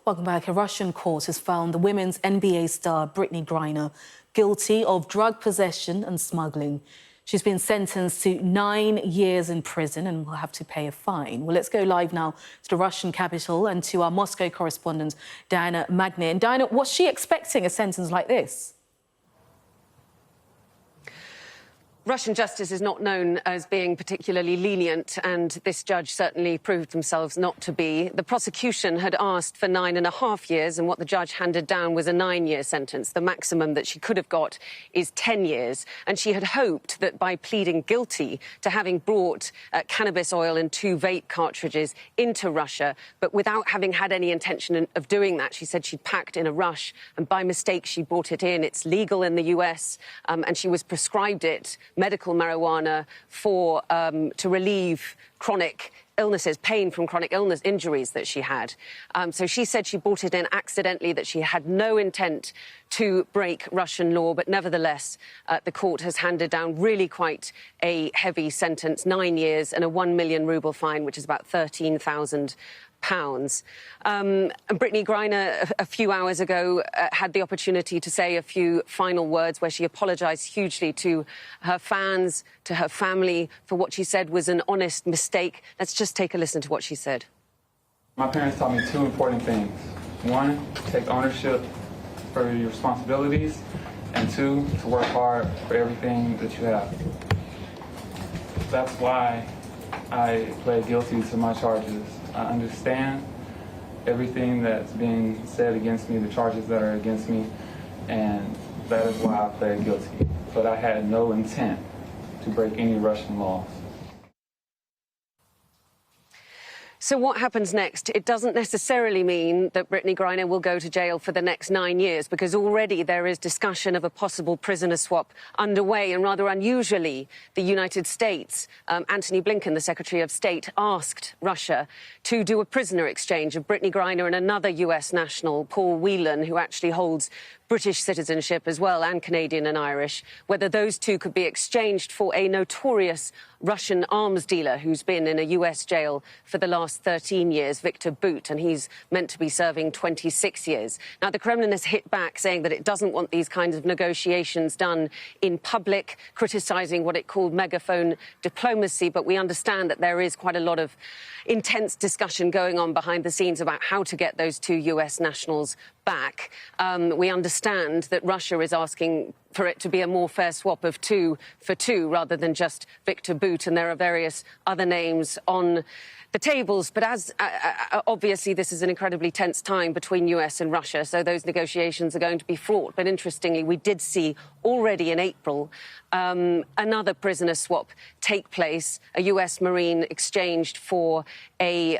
Welcome back. A Russian court has found the women's NBA star Brittney Griner guilty of drug possession and smuggling. She's been sentenced to 9 years in prison and will have to pay a fine. Well, let's go live now to the Russian capital and to our Moscow correspondent, Diana Magnay. And Diana, was she expecting a sentence like this? Russian justice is not known as being particularly lenient, and this judge certainly proved themselves not to be. The prosecution had asked for 9.5 years, and what the judge handed down was a 9-year sentence. The maximum that she could have got is 10 years. And she had hoped that by pleading guilty to having brought cannabis oil and 2 vape cartridges into Russia, but without having had any intention of doing that, she said she'd packed in a rush, and by mistake she brought it in. It's legal in the US, and she was prescribed it, medical marijuana, for to relieve chronic illnesses, pain from chronic illness injuries that she had. So she said she brought it in accidentally, that she had no intent to break Russian law, but nevertheless, the court has handed down really quite a heavy sentence, 9 years and a 1 million ruble fine, which is about £13,000. Brittney Griner, a few hours ago, had the opportunity to say a few final words where she apologised hugely to her fans, to her family, for what she said was an honest mistake. Let's just take a listen to what she said. My parents taught me 2 important things. 1, take ownership for your responsibilities, and 2, to work hard for everything that you have. That's why I pled guilty to my charges. I understand everything that's being said against me, the charges that are against me, and that is why I pled guilty. But I had no intent to break any Russian laws. So what happens next? It doesn't necessarily mean that Brittney Griner will go to jail for the next 9 years, because already there is discussion of a possible prisoner swap underway. And rather unusually, the United States, Antony Blinken, the Secretary of State, asked Russia to do a prisoner exchange of Brittney Griner and another US national, Paul Whelan, who actually holds British citizenship as well, and Canadian and Irish, whether those 2 could be exchanged for a notorious Russian arms dealer who's been in a US jail for the last 13 years, Victor Bout, and he's meant to be serving 26 years. Now, the Kremlin has hit back, saying that it doesn't want these kinds of negotiations done in public, criticising what it called megaphone diplomacy, but we understand that there is quite a lot of intense discussion going on behind the scenes about how to get those 2 US nationals back. We understand that Russia is asking for it to be a more fair swap of 2 for 2 rather than just Victor Bout, and there are various other names on the tables. But as obviously this is an incredibly tense time between US and Russia, so those negotiations are going to be fraught. But interestingly, we did see already in April another prisoner swap take place, a US Marine exchanged for a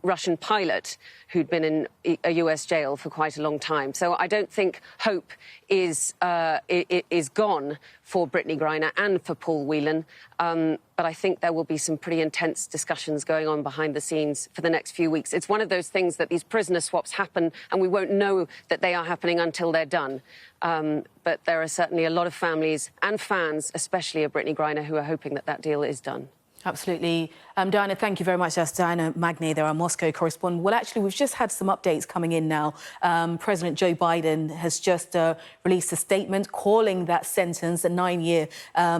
Russian pilot who'd been in a US jail for quite a long time. So I don't think hope is gone for Brittney Griner and for Paul Whelan. But I think there will be some pretty intense discussions going on behind the scenes for the next few weeks. It's one of those things that these prisoner swaps happen, and we won't know that they are happening until they're done. But there are certainly a lot of families and fans, especially of Brittney Griner, who are hoping that that deal is done. Absolutely. Diana, thank you very much. That's Diana Magnay there, our Moscow correspondent. Well, actually, we've just had some updates coming in now. President Joe Biden has just released a statement calling that sentence, a 9-year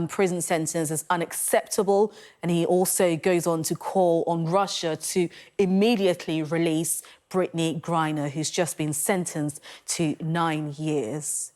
prison sentence, as unacceptable. And he also goes on to call on Russia to immediately release Brittney Griner, who's just been sentenced to 9 years.